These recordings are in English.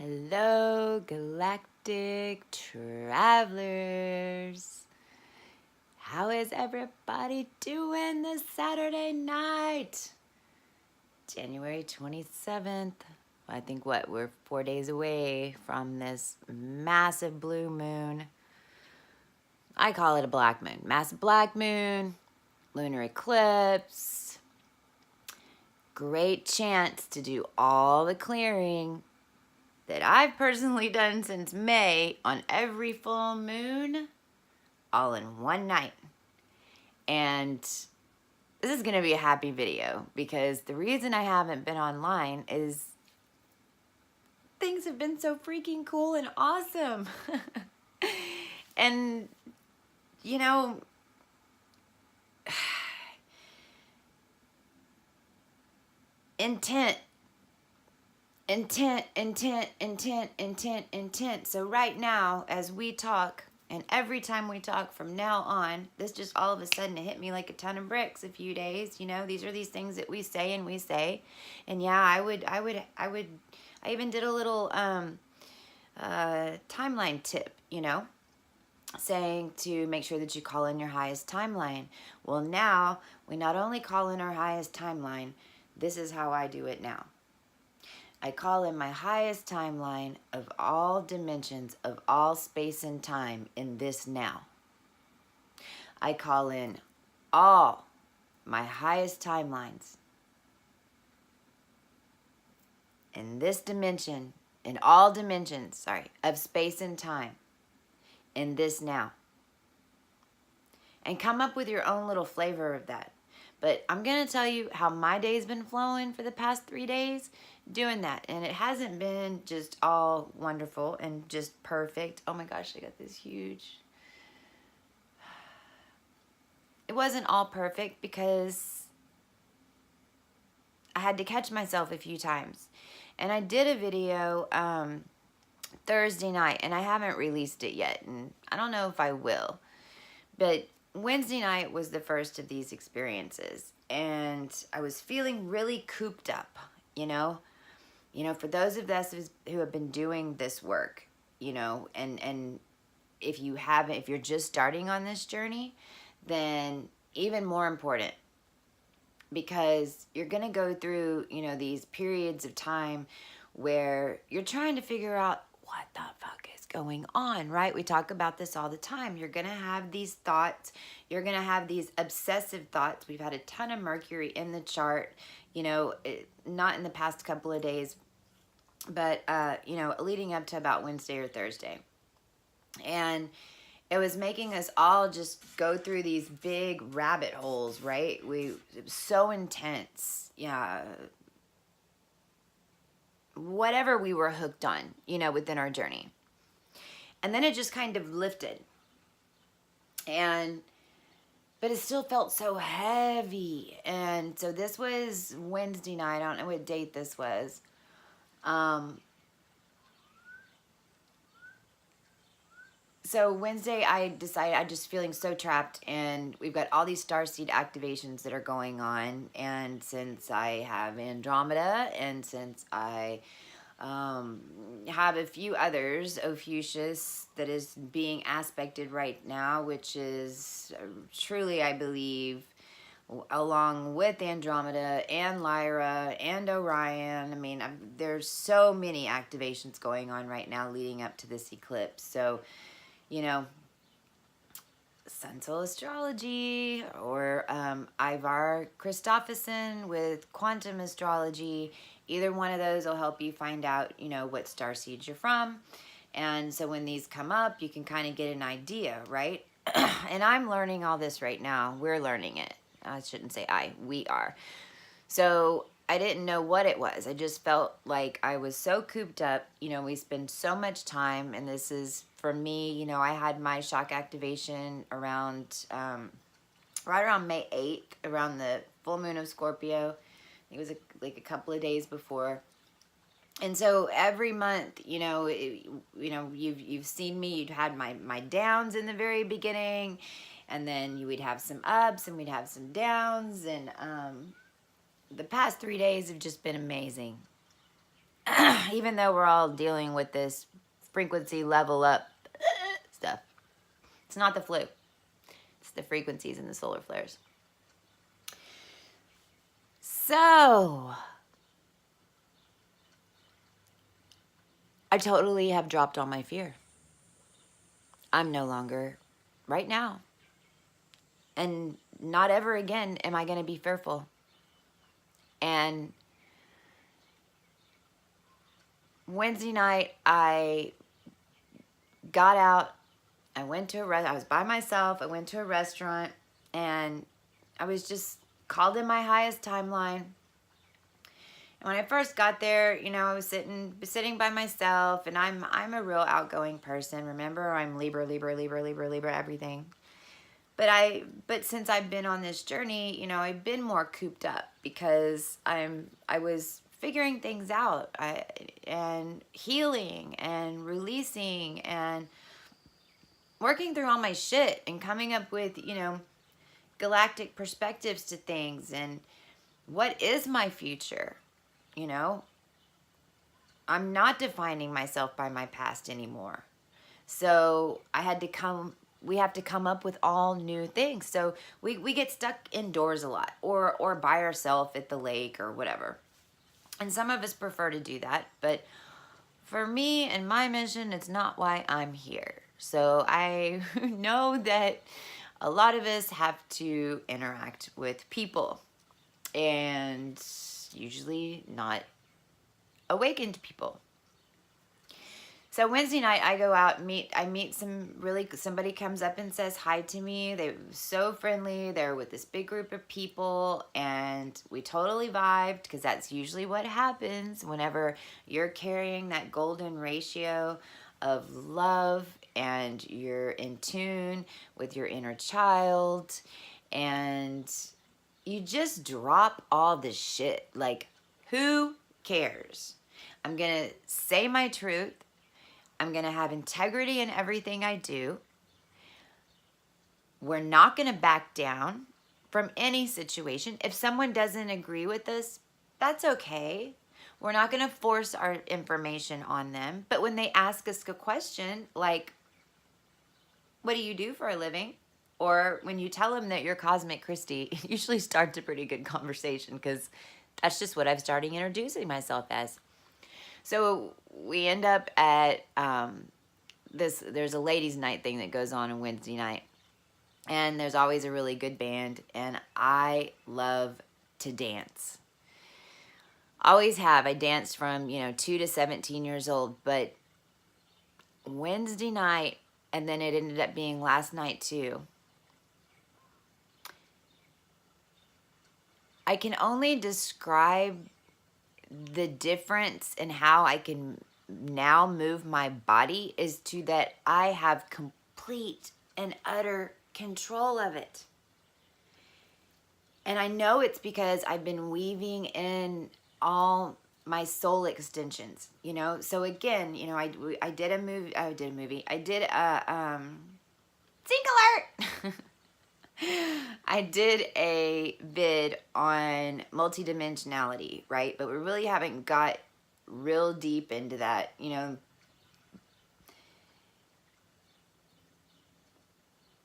Hello, galactic travelers. How is everybody doing this Saturday night? January 27th. I think we're 4 days away from this massive blue moon. I call it a black moon. Massive black moon, lunar eclipse. Great chance to do all the clearing that I've personally done since May on every full moon, all in one night. And this is going to be a happy video because the reason I haven't been online is things have been so freaking cool and awesome. And, you know, intent. So right now, as we talk, and every time we talk from now on, this just all of a sudden it hit me like a ton of bricks a few days. You know, these are these things that we say. And yeah, I even did a little timeline tip, you know, saying to make sure that you call in your highest timeline. Well, now we not only call in our highest timeline, this is how I do it now. I call in my highest timeline of all dimensions of all space and time in this now. I call in all my highest timelines in this dimension, in all dimensions, of space and time in this now. And come up with your own little flavor of that. But I'm going to tell you how my day's been flowing for the past 3 days doing that. And it hasn't been just all wonderful and just perfect. Oh my gosh, I got this huge... It wasn't all perfect because I had to catch myself a few times. And I did a video Thursday night, and I haven't released it yet. And I don't know if I will. But Wednesday night was the first of these experiences, and I was feeling really cooped up, you know, for those of us who have been doing this work, you know, and if you haven't, if you're just starting on this journey, then even more important, because you're going to go through, you know, these periods of time where you're trying to figure out what the fuck is going on, right? We talk about this all the time. You're going to have these thoughts. You're going to have these obsessive thoughts. We've had a ton of Mercury in the chart, you know, not in the past couple of days, but, you know, leading up to about Wednesday or Thursday. And it was making us all just go through these big rabbit holes, right? It was so intense. Yeah. Whatever we were hooked on, you know, within our journey. And then it just kind of lifted. But it still felt so heavy. And so this was Wednesday night. I don't know what date this was. So Wednesday, I decided I'm just feeling so trapped, and we've got all these StarSeed activations that are going on. And since I have Andromeda, and since I have a few others, Ophiuchus, that is being aspected right now, which is truly, I believe, along with Andromeda and Lyra and Orion. I mean, there's so many activations going on right now leading up to this eclipse. So, you know, Sun Soul Astrology, or Ivar Christopherson with Quantum Astrology. Either one of those will help you find out, you know, what starseeds you're from. And so when these come up, you can kind of get an idea, right? And I'm learning all this right now. We're learning it. I shouldn't say I, we are. So I didn't know what it was. I just felt like I was so cooped up. You know, we spend so much time, and this is, for me, you know, I had my shock activation around, right around May 8th, around the full moon of Scorpio. It was like a couple of days before. And so every month, you know, you've seen me, you'd had my downs in the very beginning, and then you would have some ups and we'd have some downs. And the past 3 days have just been amazing. even though we're all dealing with this frequency level up stuff. It's not the flu. It's the frequencies and the solar flares. So, I totally have dropped all my fear. I'm no longer, right now, and not ever again am I going to be fearful. And Wednesday night, I got out. I went to I was by myself. I went to a restaurant, and I was just called in my highest timeline. And when I first got there, you know, I was sitting by myself, and I'm a real outgoing person. Remember, I'm Libra, everything. But since I've been on this journey, you know, I've been more cooped up because I was figuring things out, and healing and releasing and working through all my shit and coming up with, you know, galactic perspectives to things and what is my future, you know? I'm not defining myself by my past anymore. So we have to come up with all new things. So we get stuck indoors a lot or by ourselves at the lake or whatever. And some of us prefer to do that. But for me and my mission, it's not why I'm here. So I know that a lot of us have to interact with people, and usually not awakened people. So Wednesday night, I go out and I meet somebody comes up and says hi to me. They were so friendly. They're with this big group of people, and we totally vibed, because that's usually what happens whenever you're carrying that golden ratio of love and you're in tune with your inner child, and you just drop all the shit. Like, who cares? I'm going to say my truth. I'm going to have integrity in everything I do. We're not going to back down from any situation. If someone doesn't agree with us, that's okay. We're not going to force our information on them. But when they ask us a question like, what do you do for a living? Or when you tell them that you're Cosmic Christie, it usually starts a pretty good conversation, because that's just what I've started introducing myself as. So we end up at there's a ladies' night thing that goes on Wednesday night. And there's always a really good band. And I love to dance. Always have. I danced from, 2 to 17 years old. But Wednesday night, and then it ended up being last night too, I can only describe the difference in how I can now move my body is to that I have complete and utter control of it. And I know it's because I've been weaving in all my soul extensions, So again, I did a movie. I did a Sync alert. I did a vid on multidimensionality, right? But we really haven't got real deep into that,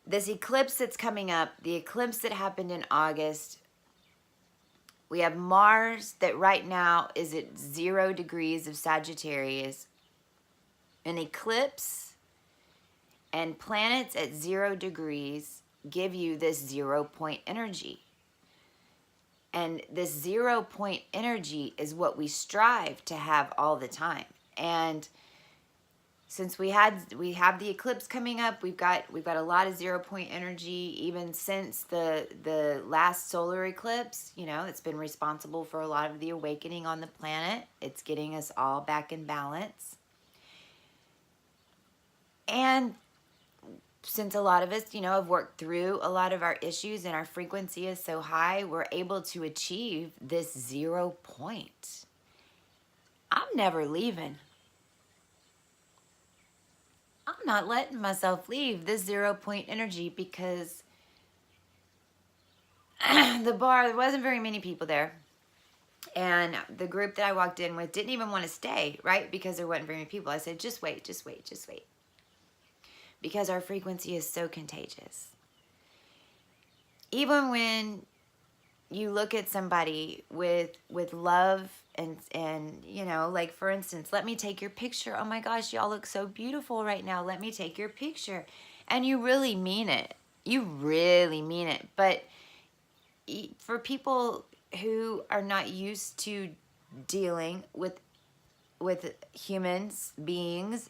This eclipse that's coming up, the eclipse that happened in August, we have Mars that right now is at 0 degrees of Sagittarius. An eclipse and planets at 0 degrees give you this 0 point energy. And this 0 point energy is what we strive to have all the time. And since we have the eclipse coming up, we've got a lot of 0 point energy even since the last solar eclipse. It's been responsible for a lot of the awakening on the planet. It's getting us all back in balance. And since a lot of us, have worked through a lot of our issues and our frequency is so high, we're able to achieve this 0 point. I'm never leaving. I'm not letting myself leave this 0 point energy, because the bar, there wasn't very many people there. And the group that I walked in with didn't even want to stay, right? Because there wasn't very many people. I said, just wait, just wait, just wait. Because our frequency is so contagious. Even when you look at somebody with love and you know, like for instance, let me take your picture. Oh my gosh, y'all look so beautiful right now. Let me take your picture. And you really mean it. You really mean it. But for people who are not used to dealing with humans, beings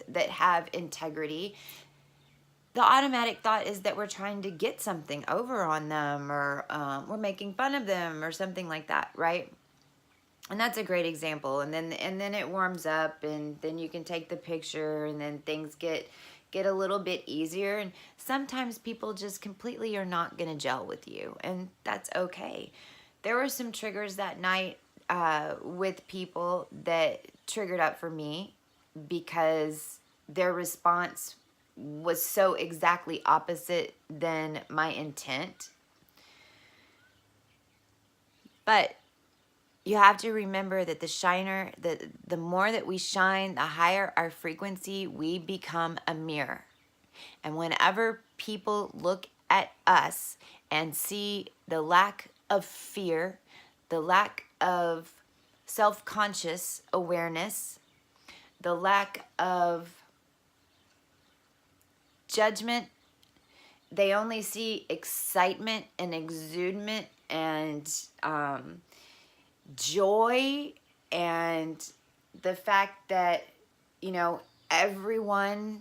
that have integrity, the automatic thought is that we're trying to get something over on them, or we're making fun of them or something like that, right? And that's a great example. And then it warms up, and then you can take the picture, and then things get a little bit easier. And sometimes people just completely are not going to gel with you, and that's okay. There were some triggers that night with people that triggered up for me because their response was so exactly opposite than my intent. But you have to remember that the more that we shine, the higher our frequency, we become a mirror. And whenever people look at us and see the lack of fear, the lack of self-conscious awareness, the lack of judgment, they only see excitement and exudement and joy, and the fact that, you know, everyone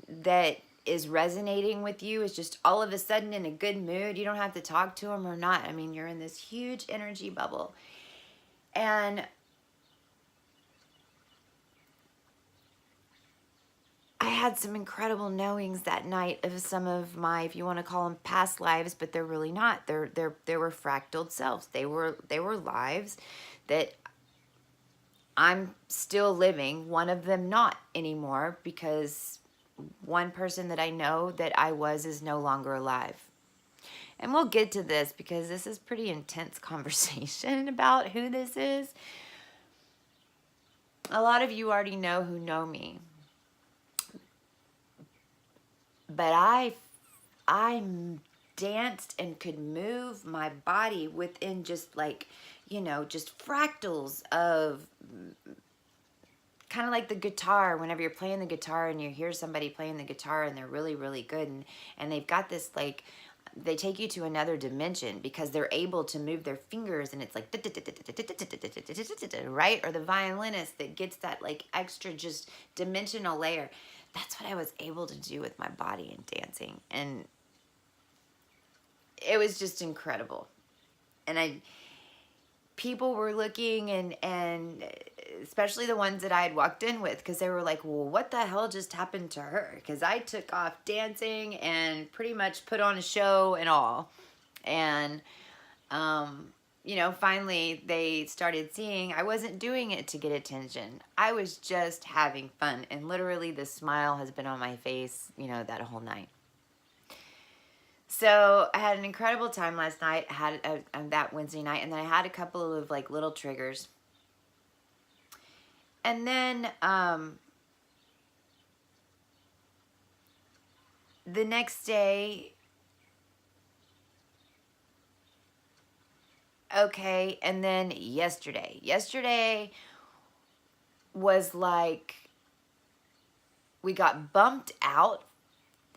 that is resonating with you is just all of a sudden in a good mood. You don't have to talk to them or not. I mean, you're in this huge energy bubble. And I had some incredible knowings that night of some of my, if you want to call them past lives, but they're really not. They were fractaled selves. They were lives that I'm still living. One of them not anymore, because one person that I know that I was is no longer alive. And we'll get to this because this is pretty intense conversation about who this is. A lot of you already know who know me. But I danced and could move my body within just like, you know, just fractals of kind of like the guitar. Whenever you're playing the guitar and you hear somebody playing the guitar and they're really, really good, and they've got this, like, they take you to another dimension because they're able to move their fingers, and it's like, right? Or the violinist that gets that like extra just dimensional layer. That's what I was able to do with my body and dancing. And it was just incredible. And people were looking, and especially the ones that I had walked in with, because they were like, well, what the hell just happened to her? Because I took off dancing and pretty much put on a show and all. And, you know, finally they started seeing I wasn't doing it to get attention. I was just having fun. And literally the smile has been on my face, you know, that whole night. So I had an incredible time last night. I had that Wednesday night, and then I had a couple of like little triggers. And then the next day, okay, and then yesterday was like, we got bumped out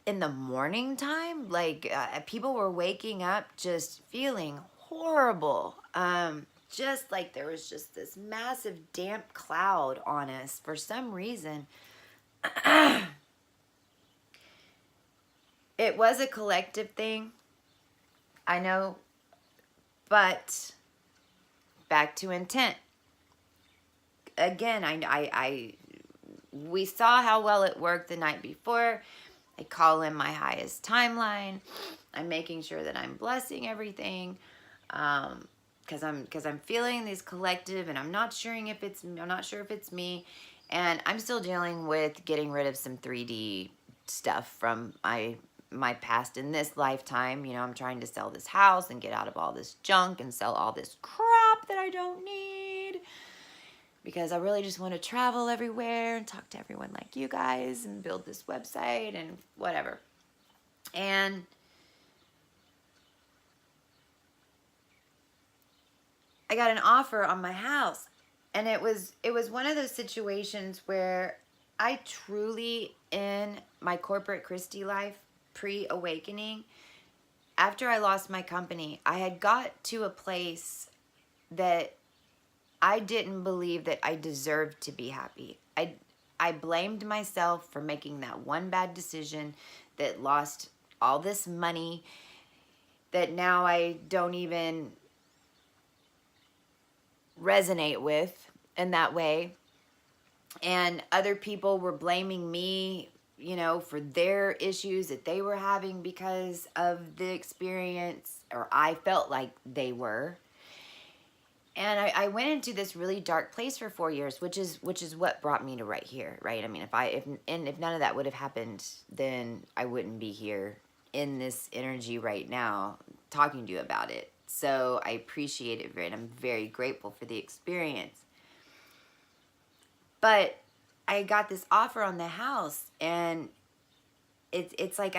in the morning time. Like people were waking up just feeling horrible. Just like there was just this massive damp cloud on us for some reason. It was a collective thing, I know, but back to intent. Again, we saw how well it worked the night before. I call in my highest timeline. I'm making sure that I'm blessing everything, because I'm feeling this collective, and I'm not sure if it's me, and I'm still dealing with getting rid of some 3D stuff from my past in this lifetime. You know, I'm trying to sell this house and get out of all this junk and sell all this crap crap that I don't need. Because I really just want to travel everywhere and talk to everyone like you guys and build this website and whatever. And I got an offer on my house. And it was one of those situations where I truly, in my corporate Christie life, pre-awakening, after I lost my company, I had got to a place that I didn't believe that I deserved to be happy. I blamed myself for making that one bad decision that lost all this money that now I don't even resonate with in that way. And other people were blaming me, you know, for their issues that they were having because of the experience, or I felt like they were. And I went into this really dark place for 4 years, which is what brought me to right here, right? I mean, if none of that would have happened, then I wouldn't be here in this energy right now talking to you about it. So I appreciate it very, and I'm very grateful for the experience. But I got this offer on the house, and it's like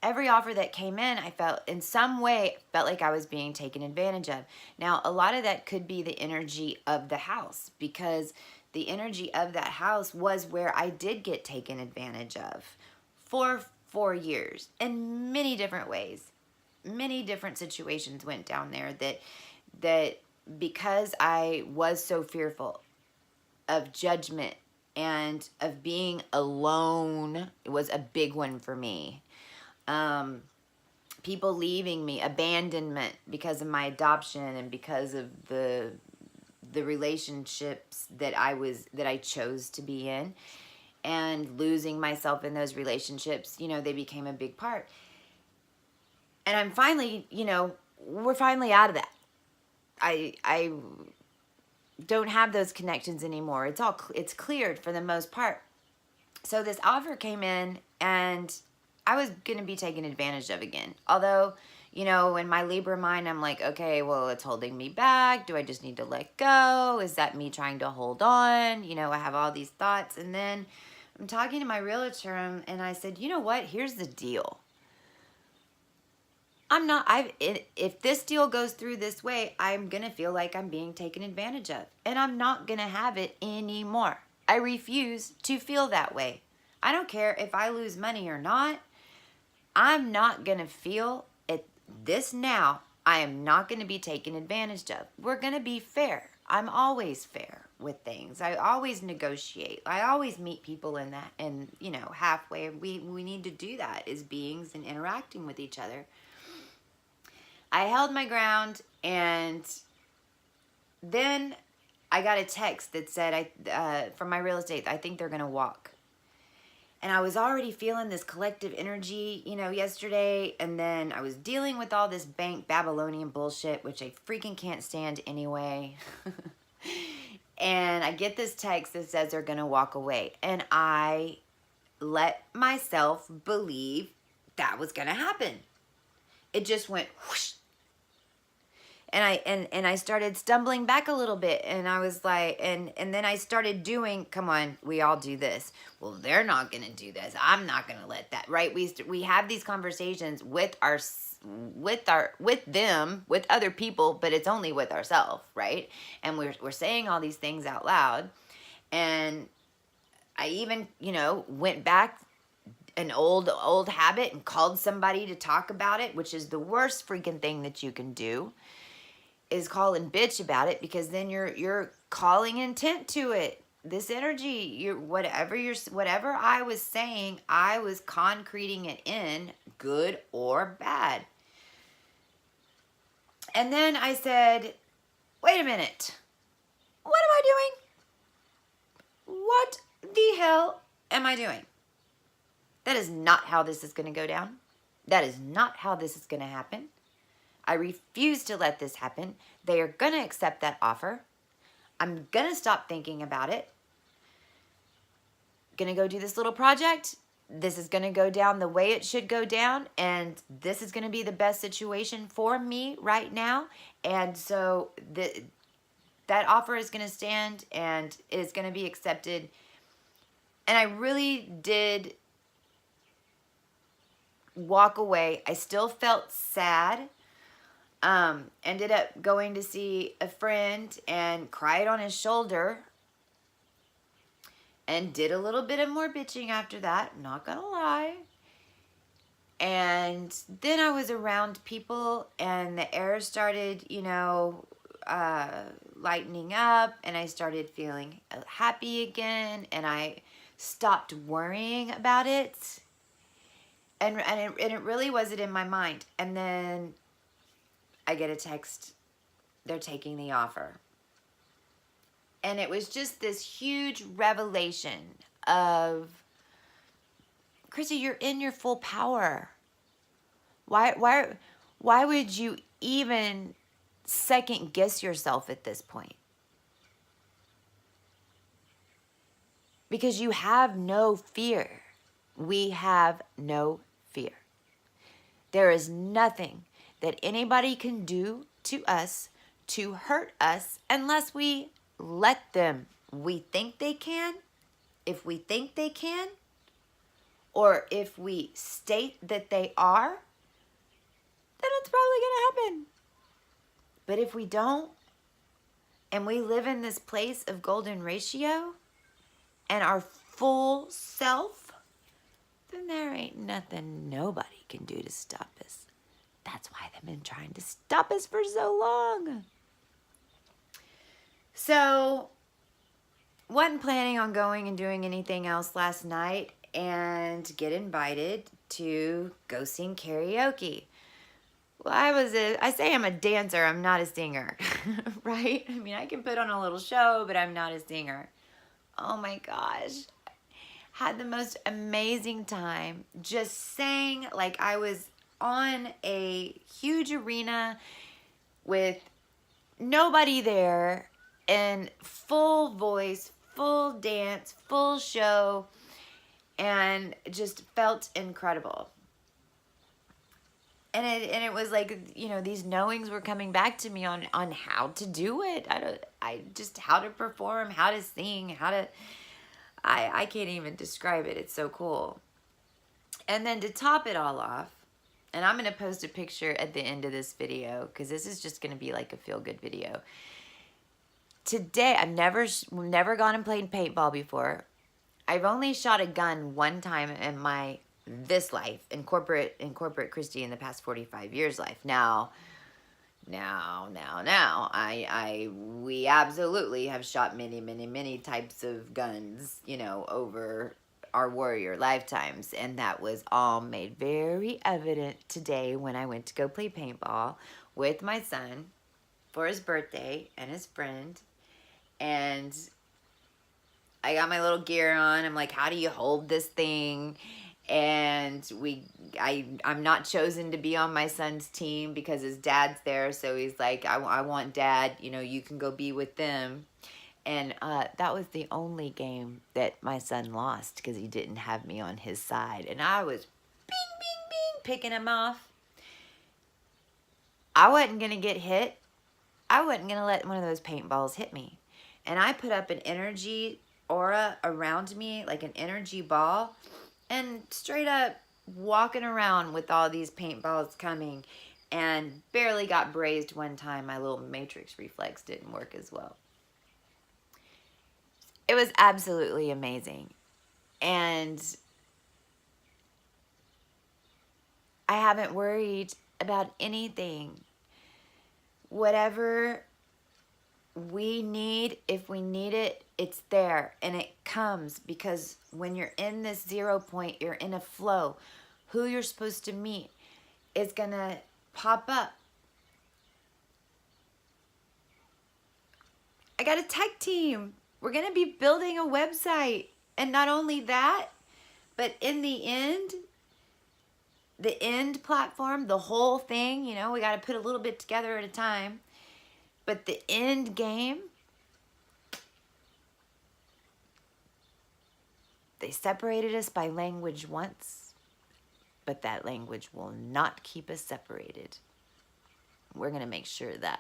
every offer that came in, I felt in some way like I was being taken advantage of. Now, a lot of that could be the energy of the house, because the energy of that house was where I did get taken advantage of for 4 years in many different ways. Many different situations went down there that because I was so fearful of judgment and of being alone, it was a big one for me. People leaving me, abandonment because of my adoption and because of the relationships that I chose to be in, and losing myself in those relationships, you know, they became a big part. And I'm finally, you know, we're finally out of that. I don't have those connections anymore. It's cleared for the most part. So this offer came in, and I was going to be taken advantage of again. Although, you know, in my Libra mind, I'm like, okay, well, it's holding me back. Do I just need to let go? Is that me trying to hold on? You know, I have all these thoughts. And then I'm talking to my realtor, and I said, you know what? Here's the deal. If this deal goes through this way, I'm going to feel like I'm being taken advantage of. And I'm not going to have it anymore. I refuse to feel that way. I don't care if I lose money or not. I'm not going to feel it this now. I am not going to be taken advantage of. We're going to be fair. I'm always fair with things. I always negotiate. I always meet people in that, and, you know, halfway. We need to do that as beings and interacting with each other. I held my ground, and then I got a text that said, from my real estate, I think they're going to walk. And I was already feeling this collective energy, you know, yesterday. And then I was dealing with all this bank Babylonian bullshit, which I freaking can't stand anyway. And I get this text that says they're going to walk away. And I let myself believe that was going to happen. It just went whoosh. And I started stumbling back a little bit, and I was like, and then I started doing, come on, we all do this. Well, they're not going to do this. I'm not going to let that, right? We have these conversations with them, with other people, but it's only with ourselves, right? And we're saying all these things out loud. And I even, you know, went back an old habit and called somebody to talk about it, which is the worst freaking thing that you can do. Is call and bitch about it, because then you're calling intent to it. This energy, whatever I was saying, I was concreting it in, good or bad. And then I said, wait a minute. What am I doing? What the hell am I doing? That is not how this is going to go down. That is not how this is going to happen. I refuse to let this happen. They are going to accept that offer. I'm going to stop thinking about it. Going to go do this little project this is going to go down the way it should go down, and this is going to be the best situation for me right now. And so that offer is going to stand and is going to be accepted. And I really did walk away. I still felt sad. Ended up going to see a friend and cried on his shoulder. And did a little bit of more bitching after that, not gonna lie. And then I was around people and the air started, you know, lightening up, and I started feeling happy again, and I stopped worrying about it. And it really wasn't in my mind. And then I get a text, they're taking the offer. And it was just this huge revelation of, Chrissy, you're in your full power. Why would you even second guess yourself at this point? Because you have no fear. We have no fear. There is nothing that anybody can do to us to hurt us unless we let them. We think they can. If we think they can, or if we state that they are, then it's probably going to happen. But if we don't, and we live in this place of golden ratio and our full self, then there ain't nothing nobody can do to stop us. That's why they've been trying to stop us for so long. So, wasn't planning on going and doing anything else last night, and get invited to go sing karaoke. Well, I say I'm a dancer, I'm not a singer, right? I mean, I can put on a little show, but I'm not a singer. Oh my gosh. Had the most amazing time. Just sang like I was on a huge arena with nobody there, and full voice, full dance, full show, and just felt incredible. And it was like, you know, these knowings were coming back to me on how to do it. How to perform, how to sing, I can't even describe it. It's so cool. And then to top it all off, and I'm going to post a picture at the end of this video, because this is just going to be like a feel-good video. Today, I've never gone and played paintball before. I've only shot a gun one time in this life, in corporate Christy in the past 45 years life. Now, we absolutely have shot many types of guns, you know, over our warrior lifetimes. And that was all made very evident today when I went to go play paintball with my son for his birthday and his friend. And I got my little gear on. I'm like, how do you hold this thing? And I'm not chosen to be on my son's team because his dad's there. So he's like, I want dad, you know, you can go be with them. And that was the only game that my son lost because he didn't have me on his side. And I was bing, picking him off. I wasn't going to get hit. I wasn't going to let one of those paintballs hit me. And I put up an energy aura around me, like an energy ball, and straight up walking around with all these paintballs coming, and barely got brazed one time. My little matrix reflex didn't work as well. It was absolutely amazing. And I haven't worried about anything. Whatever we need, if we need it, it's there, and it comes, because when you're in this 0 point, you're in a flow. Who you're supposed to meet is gonna pop up. I got a tech team. We're gonna be building a website, and not only that, but in the end platform, the whole thing, you know, we got to put a little bit together at a time. But the end game, They separated us by language once, but that language will not keep us separated. We're going to make sure of that.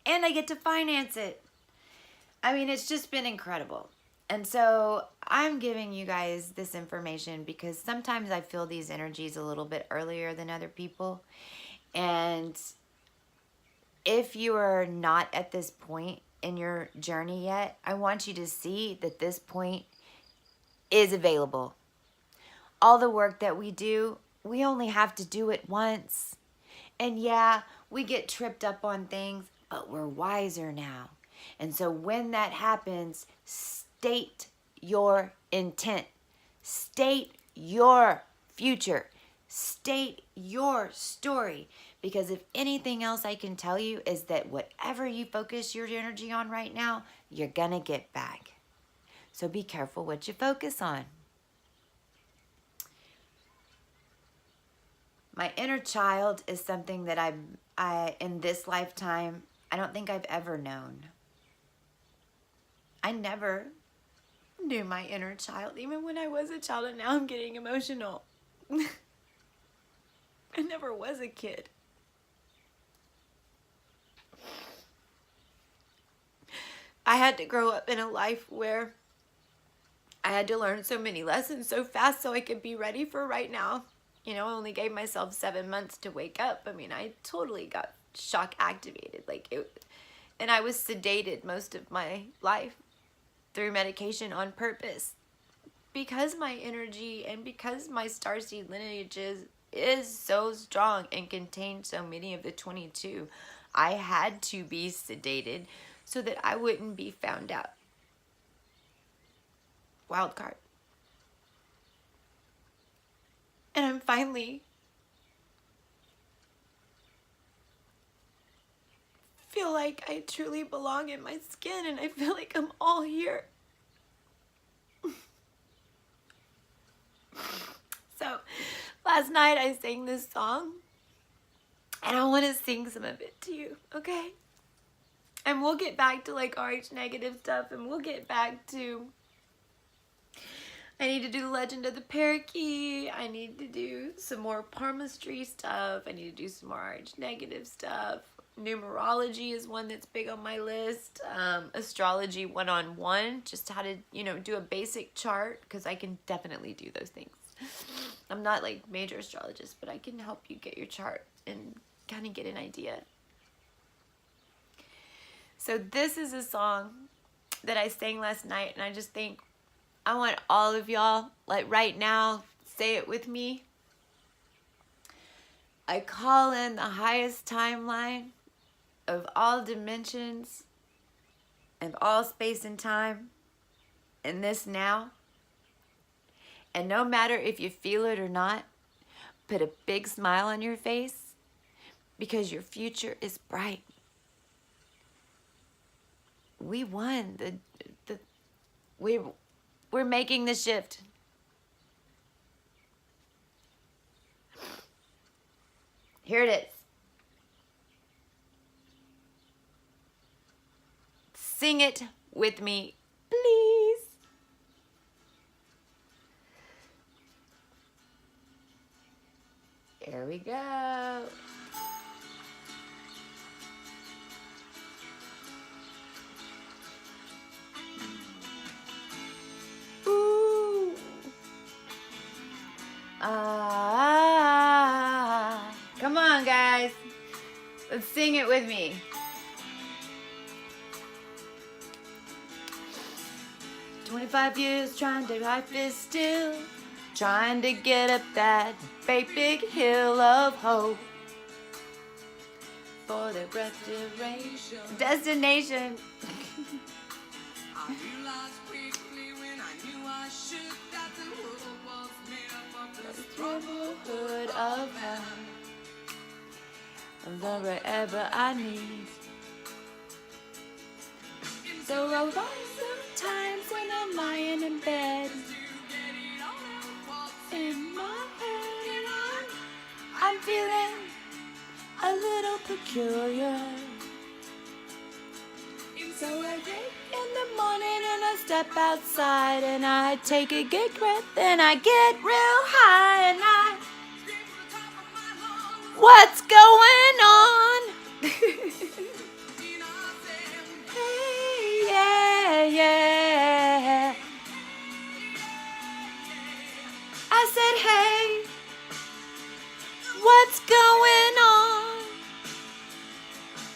And I get to finance it. I mean, it's just been incredible. And so I'm giving you guys this information because sometimes I feel these energies a little bit earlier than other people. And if you are not at this point in your journey yet, I want you to see that this point is available. All the work that we do, we only have to do it once. And yeah, we get tripped up on things, but we're wiser now. And so when that happens, state your intent. State your future. State your story. Because if anything else I can tell you is that whatever you focus your energy on right now, you're going to get back. So be careful what you focus on. My inner child is something that I in this lifetime, I don't think I've ever known. I never knew my inner child, even when I was a child, and now I'm getting emotional. I never was a kid. I had to grow up in a life where I had to learn so many lessons so fast so I could be ready for right now. You know, I only gave myself 7 months to wake up. I mean, I totally got shock activated. And I was sedated most of my life through medication on purpose. Because my energy and because my starseed lineage is so strong and contains so many of the 22, I had to be sedated so that I wouldn't be found out. Wild card. And I'm finally feel like I truly belong in my skin, and I feel like I'm all here. So last night I sang this song, and I want to sing some of it to you, okay? And we'll get back to like RH negative stuff, and we'll get back to, I need to do the Legend of the Parakeet. I need to do some more palmistry stuff. I need to do some more RH negative stuff. Numerology is one that's big on my list. Astrology one-on-one, just how to, you know, do a basic chart, because I can definitely do those things. I'm not like major astrologist, but I can help you get your chart and kind of get an idea. So this is a song that I sang last night, and I just think I want all of y'all, like right now, say it with me. I call in the highest timeline of all dimensions, of all space and time, in this now. And no matter if you feel it or not, put a big smile on your face, because your future is bright. We won. We're making the shift. Here it is. Sing it with me, please. Here we go. Ooh. Come on, guys. Let's sing it with me. "25 years trying to write this still, trying to get up that great big hill of hope for the destination." I realized quickly when I knew I should that the world was made up of this brotherhood of hell, the wherever I need. So I rise sometimes when I'm lying in bed, in my head, and I'm feeling a little peculiar. So I wake in the morning and I step outside and I take a big breath and I get real high and I... What's going on? Hey, yeah, yeah. I said, hey, what's going on?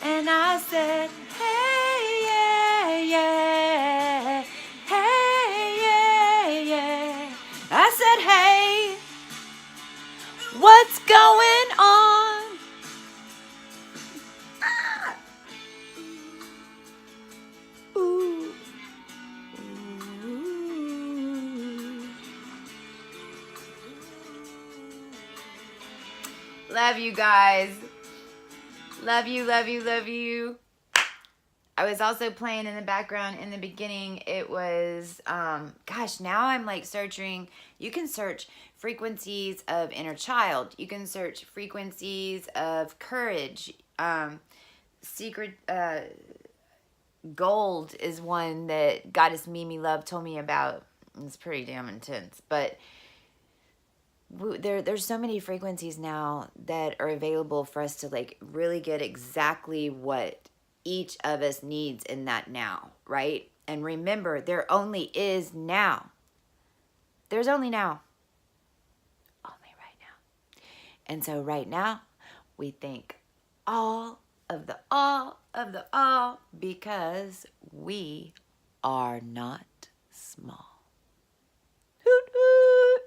And I said, hey, yeah, yeah. Hey, yeah, yeah. I said, hey, what's going on? Ah. Ooh. Ooh. Love you guys. Love you, love you, love you. I was also playing in the background in the beginning. It was, gosh, now I'm like searching. You can search frequencies of inner child. You can search frequencies of courage. Secret, gold is one that Goddess Mimi Love told me about. It's pretty damn intense. But there's so many frequencies now that are available for us to like really get exactly what each of us needs in that now, right? And remember, there only is now. There's only now. Only right now. And so right now, we think all of the all because we are not small. Hoot hoot.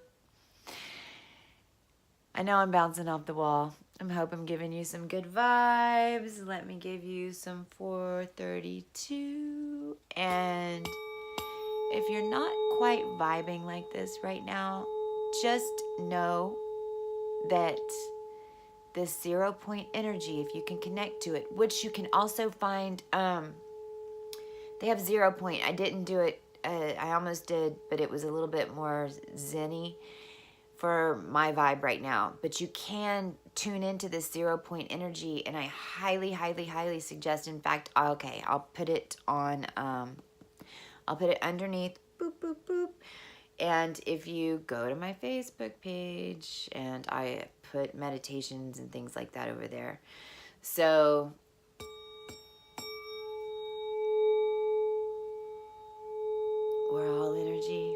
I know I'm bouncing off the wall. I hope I'm giving you some good vibes. Let me give you some 432. And if you're not quite vibing like this right now, just know that this 0 point energy, if you can connect to it, which you can also find, they have 0 point. I didn't do it. I almost did, but it was a little bit more zen-y for my vibe right now. But you can tune into this 0 point energy, and I highly, highly, highly suggest. In fact, okay, I'll put it on. I'll put it underneath. Boop boop boop. And if you go to my Facebook page, and I put meditations and things like that over there. So we're all energy.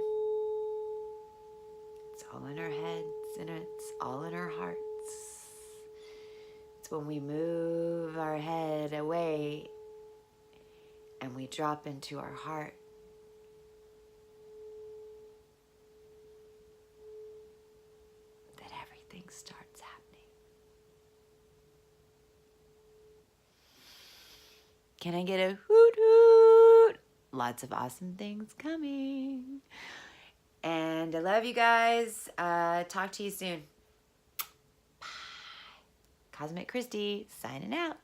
It's all in our heads and it's all in our hearts. It's when we move our head away and we drop into our heart. That everything starts happening. Can I get a hoot hoot? Lots of awesome things coming. And I love you guys. Talk to you soon. Bye. Cosmic Christy signing out.